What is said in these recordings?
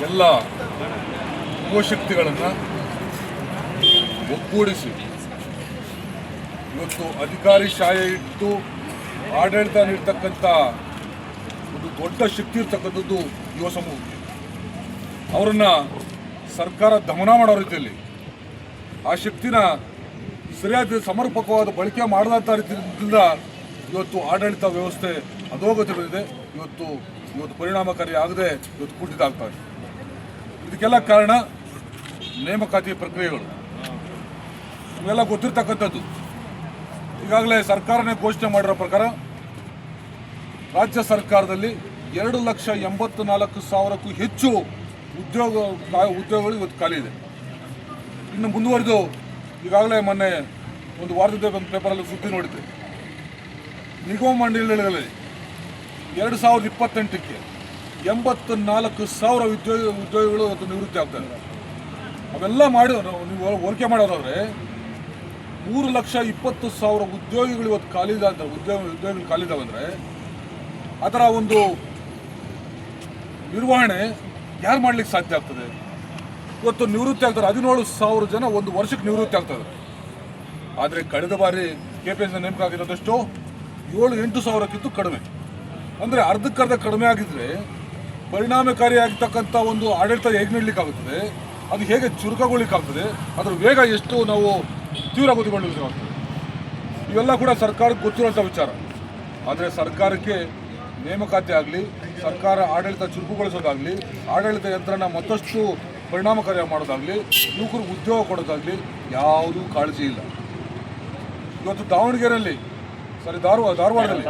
ಎಲ್ಲ ಯುವಶಕ್ತಿಗಳನ್ನು ಒಗ್ಗೂಡಿಸಿ ಇವತ್ತು ಅಧಿಕಾರಿ ಶಾಲೆ ಇಟ್ಟು ಆಡಳಿತ ನೀಡ್ತಕ್ಕಂಥ ಒಂದು ದೊಡ್ಡ ಶಕ್ತಿ ಇರ್ತಕ್ಕಂಥದ್ದು ಯುವ ಸಮೂಹ. ಅವರನ್ನು ಸರ್ಕಾರ ದಮನ ಮಾಡೋ ರೀತಿಯಲ್ಲಿ ಆ ಶಕ್ತಿನ ಸರಿಯಾದ ಸಮರ್ಪಕವಾದ ಬಳಕೆ ಮಾಡದಂಥ ರೀತಿಯಿಂದ ಇವತ್ತು ಆಡಳಿತ ವ್ಯವಸ್ಥೆ ಅಧೋಗತಿ ಬಂದಿದೆ. ಇವತ್ತು ಪರಿಣಾಮಕಾರಿ ಆಗದೆ ಇವತ್ತು ಕುಂಠಿತ ಆಗ್ತಾ ಇದೆ. ಇದಕ್ಕೆಲ್ಲ ಕಾರಣ ನೇಮಕಾತಿ ಪ್ರಕ್ರಿಯೆಗಳು ಇವೆಲ್ಲ ಗೊತ್ತಿರ್ತಕ್ಕಂಥದ್ದು. ಈಗಾಗಲೇ ಸರ್ಕಾರನೇ ಘೋಷಣೆ ಮಾಡಿರೋ ಪ್ರಕಾರ ರಾಜ್ಯ ಸರ್ಕಾರದಲ್ಲಿ 2,84,000ಕ್ಕೂ ಹೆಚ್ಚು ಉದ್ಯೋಗಗಳು ಇವತ್ತು ಖಾಲಿ ಇದೆ. ಇನ್ನು ಮುಂದುವರೆದು ಈಗಾಗಲೇ ಮೊನ್ನೆ ಒಂದು ವಾರದ ಒಂದು ಪೇಪರಲ್ಲಿ ಸುದ್ದಿ ನೋಡಿದ್ದೆ, ನಿಗಮ ಮಂಡಳಿಗಳಲ್ಲಿ 2028ಕ್ಕೆ 84,000 ಉದ್ಯೋಗಿಗಳು ಇವತ್ತು ನಿವೃತ್ತಿ ಆಗ್ತಾರೆ. ಅವೆಲ್ಲ ಮಾಡಿ ನೀವು ಹೋಲಿಕೆ ಮಾಡೋದಾದ್ರೆ 3,20,000 ಉದ್ಯೋಗಿಗಳು ಇವತ್ತು ಖಾಲಿ ಇದೆ ಅಂತ ಉದ್ಯೋಗಿಗಳು ಖಾಲಿ ಇದಾವೆ ಅಂದರೆ ಅದರ ಒಂದು ನಿರ್ವಹಣೆ ಯಾರು ಮಾಡ್ಲಿಕ್ಕೆ ಸಾಧ್ಯ ಆಗ್ತದೆ? ಇವತ್ತು ನಿವೃತ್ತಿ ಆಗ್ತಾರೆ 17,000 ಜನ ಒಂದು ವರ್ಷಕ್ಕೆ ನಿವೃತ್ತಿ ಆಗ್ತದೆ. ಆದರೆ ಕಳೆದ ಬಾರಿ KPSC ನೇಮಕ ಆಗಿರೋದಷ್ಟು 7-8 ಸಾವಿರಕ್ಕಿಂತ ಕಡಿಮೆ. ಅಂದರೆ ಅರ್ಧಕ್ಕರ್ಧ ಕಡಿಮೆ ಆಗಿದ್ರೆ ಪರಿಣಾಮಕಾರಿಯಾಗಿರ್ತಕ್ಕಂಥ ಒಂದು ಆಡಳಿತ ಹೇಗೆ ನೀಡಲಿಕ್ಕಾಗುತ್ತದೆ, ಅದು ಹೇಗೆ ಚುರುಕುಗೊಳ್ಳಿಕ್ಕಾಗ್ತದೆ, ಅದರ ವೇಗ ಎಷ್ಟು ನಾವು ತೀವ್ರಗತಿಗೊಳಿಸಬೇಕಾಗ್ತದೆ. ಇವೆಲ್ಲ ಕೂಡ ಸರ್ಕಾರಕ್ಕೆ ಗೊತ್ತಿರುವಂಥ ವಿಚಾರ. ಆದರೆ ಸರ್ಕಾರಕ್ಕೆ ನೇಮಕಾತಿ ಆಗಲಿ, ಸರ್ಕಾರ ಆಡಳಿತ ಚುರುಕುಗೊಳಿಸೋದಾಗಲಿ, ಆಡಳಿತ ಯಂತ್ರನ ಮತ್ತಷ್ಟು ಪರಿಣಾಮಕಾರಿ ಮಾಡೋದಾಗಲಿ, ಯುವಕರಿಗೆ ಉದ್ಯೋಗ ಕೊಡೋದಾಗಲಿ ಯಾವುದೂ ಕಾಳಜಿ ಇಲ್ಲ. ಇವತ್ತು ದಾವಣಗೆರೆಯಲ್ಲಿ ಧಾರವಾಡದಲ್ಲಿ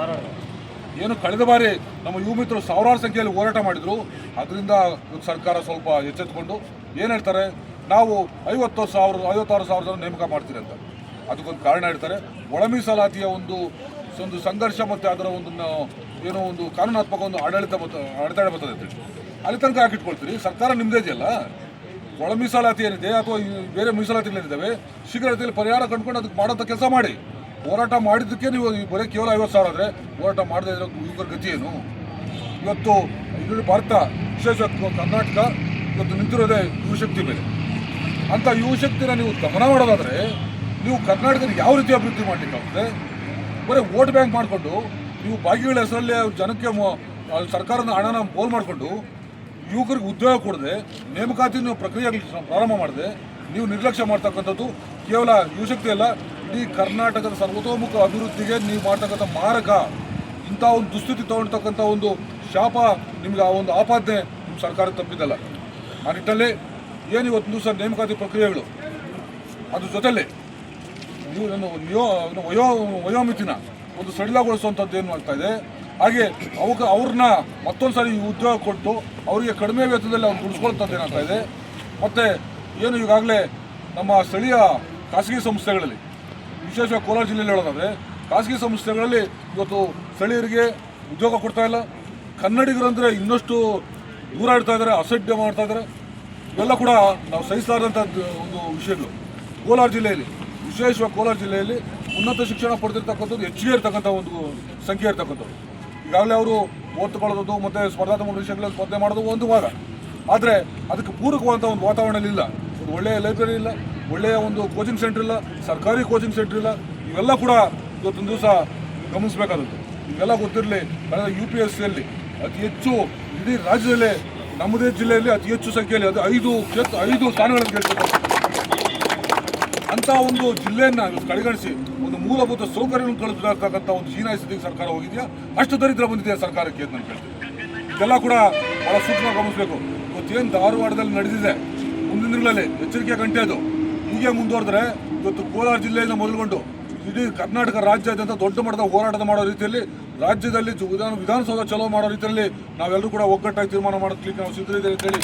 ಏನು ಕಳೆದ ಬಾರಿ ನಮ್ಮ ಯುವ ಮಿತ್ರರು ಸಾವಿರಾರು ಸಂಖ್ಯೆಯಲ್ಲಿ ಹೋರಾಟ ಮಾಡಿದರು. ಅದರಿಂದ ಇವತ್ತು ಸರ್ಕಾರ ಸ್ವಲ್ಪ ಎಚ್ಚೆತ್ತುಕೊಂಡು ಏನು ಹೇಳ್ತಾರೆ, ನಾವು 56,000 ಜನ ನೇಮಕ ಮಾಡ್ತೀರಿ ಅಂತ. ಅದಕ್ಕೊಂದು ಕಾರಣ ಹೇಳ್ತಾರೆ, ಒಳ ಮೀಸಲಾತಿಯ ಒಂದು ಸಂಘರ್ಷ ಮತ್ತು ಅದರ ಒಂದು ಕಾನೂನಾತ್ಮಕ ಒಂದು ಆಡಳಿತ ಅಡೆತಡೆ ಬರ್ತದೆ ಅಂತೇಳಿ ಅಲ್ಲಿ ತನಕ ಹಾಕಿಟ್ಕೊಳ್ತೀರಿ. ಸರ್ಕಾರ ನಿಮ್ಮದೇ ಇದೆಯಲ್ಲ, ಒಳ ಮೀಸಲಾತಿ ಏನಿದೆ ಅಥವಾ ಬೇರೆ ಮೀಸಲಾತಿಗಳೇನಿದ್ದಾವೆ ಶೀಘ್ರತೆಯಲ್ಲಿ ಪರಿಹಾರ ಕಂಡುಕೊಂಡು ಅದಕ್ಕೆ ಮಾಡೋಂಥ ಕೆಲಸ ಮಾಡಿ. ಹೋರಾಟ ಮಾಡಿದ್ದಕ್ಕೆ ನೀವು ಬರೀ ಕೇವಲ 50,000 ಆದರೆ ಹೋರಾಟ ಮಾಡದೇ ಇರೋ ಯುವಕರ ಗತಿ ಏನು? ಇವತ್ತು ಇಡೀ ಭಾರತ, ವಿಶೇಷವಾಗಿ ಕರ್ನಾಟಕ ಇವತ್ತು ನಿಂತಿರೋದೇ ಯುವಶಕ್ತಿ ಮೇಲೆ. ಅಂಥ ಯುವಶಕ್ತಿನ ನೀವು ದಮನ ಮಾಡೋದಾದರೆ ನೀವು ಕರ್ನಾಟಕದ ಯಾವ ರೀತಿ ಅಭಿವೃದ್ಧಿ ಮಾಡಲಿಕ್ಕಾಗುತ್ತೆ? ಬರೀ ವೋಟ್ ಬ್ಯಾಂಕ್ ಮಾಡಿಕೊಂಡು ನೀವು ಭಾಗಿಗಳ ಹೆಸರಲ್ಲಿ ಜನಕ್ಕೆ ಸರ್ಕಾರದ ಹಣನ ಪೋಲ್ ಮಾಡಿಕೊಂಡು ಯುವಕರಿಗೆ ಉದ್ಯೋಗ ಕೊಡದೆ ನೇಮಕಾತಿ ಪ್ರಕ್ರಿಯೆ ಪ್ರಾರಂಭ ಮಾಡದೆ ನೀವು ನಿರ್ಲಕ್ಷ್ಯ ಮಾಡ್ತಕ್ಕಂಥದ್ದು ಕೇವಲ ಯುವಶಕ್ತಿ ಅಲ್ಲ, ಇಡೀ ಕರ್ನಾಟಕದ ಸರ್ವತೋಮುಖ ಅಭಿವೃದ್ಧಿಗೆ ನೀವು ಮಾಡ್ತಕ್ಕಂಥ ಮಾರಕ. ಇಂಥ ಒಂದು ದುಸ್ಥಿತಿ ತೊಗೊಳ್ತಕ್ಕಂಥ ಒಂದು ಶಾಪ ನಿಮ್ಗೆ ಆ ಒಂದು ಆಪಾದನೆ ನಿಮ್ಮ ಸರ್ಕಾರ ತಪ್ಪಿದ್ದಲ್ಲ. ಆ ನಿಟ್ಟಲ್ಲಿ ಏನು ಇವತ್ತು ದಿವಸ ನೇಮಕಾತಿ ಪ್ರಕ್ರಿಯೆಗಳು ಅದ್ರ ಜೊತೆಯಲ್ಲಿ ವಯೋಮಿತಿನ ಒಂದು ಸಡಿಲಗೊಳಿಸುವಂಥದ್ದು ಏನು ಮಾಡ್ತಾ ಇದೆ. ಹಾಗೆ ಅವ್ರನ್ನ ಮತ್ತೊಂದು ಸಾರಿ ಉದ್ಯೋಗ ಕೊಟ್ಟು ಅವರಿಗೆ ಕಡಿಮೆ ವೇತನದಲ್ಲಿ ಅವ್ರು ದುಡಿಸ್ಕೊಳ್ತದ್ದು ಏನಾಗ್ತಾ ಇದೆ. ಮತ್ತು ಏನು ಈಗಾಗಲೇ ನಮ್ಮ ಸ್ಥಳೀಯ ಖಾಸಗಿ ಸಂಸ್ಥೆಗಳಲ್ಲಿ, ವಿಶೇಷವಾಗಿ ಕೋಲಾರ ಜಿಲ್ಲೆಯಲ್ಲಿ ಹೇಳೋದಾದರೆ ಖಾಸಗಿ ಸಂಸ್ಥೆಗಳಲ್ಲಿ ಇವತ್ತು ಸ್ಥಳೀಯರಿಗೆ ಉದ್ಯೋಗ ಕೊಡ್ತಾ ಇಲ್ಲ. ಕನ್ನಡಿಗರಂದರೆ ಇನ್ನಷ್ಟು ದೂರ ಇಡ್ತಾ ಇದ್ದಾರೆ, ಅಸಡ್ಡೆ ಮಾಡ್ತಾ ಇದ್ದಾರೆ. ಇವೆಲ್ಲ ಕೂಡ ನಾವು ಸಹಿಸಲಾರದಂಥ ಒಂದು ವಿಷಯಗಳು. ಕೋಲಾರ ಜಿಲ್ಲೆಯಲ್ಲಿ, ವಿಶೇಷವಾಗಿ ಕೋಲಾರ ಜಿಲ್ಲೆಯಲ್ಲಿ ಉನ್ನತ ಶಿಕ್ಷಣ ಪಡೆದಿರ್ತಕ್ಕಂಥದ್ದು ಹೆಚ್ಚಿಗೆ ಇರ್ತಕ್ಕಂಥ ಒಂದು ಸಂಖ್ಯೆ ಇರ್ತಕ್ಕಂಥದ್ದು. ಈಗಾಗಲೇ ಅವರು ಓದ್ಕೊಳ್ಳೋದು ಮತ್ತು ಸ್ಪರ್ಧಾತ್ಮಕ ಪರೀಕ್ಷೆಗಳಲ್ಲಿ ಸ್ಪರ್ಧೆ ಮಾಡೋದು ಒಂದು ಭಾಗ. ಆದರೆ ಅದಕ್ಕೆ ಪೂರಕವಾದಂಥ ಒಂದು ವಾತಾವರಣ ಇಲ್ಲ. ಒಂದು ಒಳ್ಳೆಯ ಲೈಬ್ರರಿ ಇಲ್ಲ, ಒಳ್ಳೆಯ ಒಂದು ಕೋಚಿಂಗ್ ಸೆಂಟರ್ ಇಲ್ಲ, ಸರ್ಕಾರಿ ಕೋಚಿಂಗ್ ಸೆಂಟರ್ ಇಲ್ಲ. ಇವೆಲ್ಲ ಕೂಡ ಇವತ್ತೊಂದು ದಿವಸ ಗಮನಿಸಬೇಕಾದದ್ದು. ಇವೆಲ್ಲ ಗೊತ್ತಿರಲಿ, ಕಳೆದ UPSCಯಲ್ಲಿ ಅತಿ ಹೆಚ್ಚು ಇಡೀ ರಾಜ್ಯದಲ್ಲೇ ನಮ್ಮದೇ ಜಿಲ್ಲೆಯಲ್ಲಿ ಅತಿ ಹೆಚ್ಚು ಸಂಖ್ಯೆಯಲ್ಲಿ ಅದು 5 ಸ್ಥಾನಗಳನ್ನು ಗೆಲ್ತಕ್ಕಂಥ ಅಂಥ ಒಂದು ಜಿಲ್ಲೆಯನ್ನು ಕಡೆಗಣಿಸಿ ಒಂದು ಮೂಲಭೂತ ಸೌಕರ್ಯಗಳನ್ನು ಕಳಿಸ್ತಕ್ಕಂಥ ಒಂದು ಹೀನಾಯ ಸ್ಥಿತಿಗೆ ಸರ್ಕಾರ ಹೋಗಿದೆಯಾ? ಅಷ್ಟು ದರಿದ್ರ ಬಂದಿದೆಯಾ ಸರ್ಕಾರಕ್ಕೆ ಅಂತ ನಾನು ಕೇಳ್ತೀನಿ. ಇದೆಲ್ಲ ಕೂಡ ಭಾಳ ಸೂಕ್ಷ್ಮ ಗಮನಿಸಬೇಕು. ಇವತ್ತೇನು ಧಾರವಾಡದಲ್ಲಿ ನಡೆದಿದೆ, ಮುಂದಿನ ದಿನಗಳಲ್ಲಿ ಎಚ್ಚರಿಕೆ ಗಂಟೆ ಅದು. ಹೀಗೆ ಮುಂದುವರೆದ್ರೆ ಇವತ್ತು ಕೋಲಾರ ಜಿಲ್ಲೆಯಿಂದ ಮೊದಲುಗೊಂಡು ಇಡೀ ಕರ್ನಾಟಕ ರಾಜ್ಯಾದ್ಯಂತ ದೊಡ್ಡ ಮಟ್ಟದ ಹೋರಾಟ ಮಾಡೋ ರೀತಿಯಲ್ಲಿ, ರಾಜ್ಯದಲ್ಲಿ ವಿಧಾನಸೌಧ ಚಲೋ ಮಾಡೋ ರೀತಿಯಲ್ಲಿ ನಾವೆಲ್ಲರೂ ಕೂಡ ಒಗ್ಗಟ್ಟಾಗಿ ತೀರ್ಮಾನ ಮಾಡೋದಕ್ಕೆ ನಾವು ಸಿದ್ಧರಿದ್ದೇವೆ ಅಂತೇಳಿ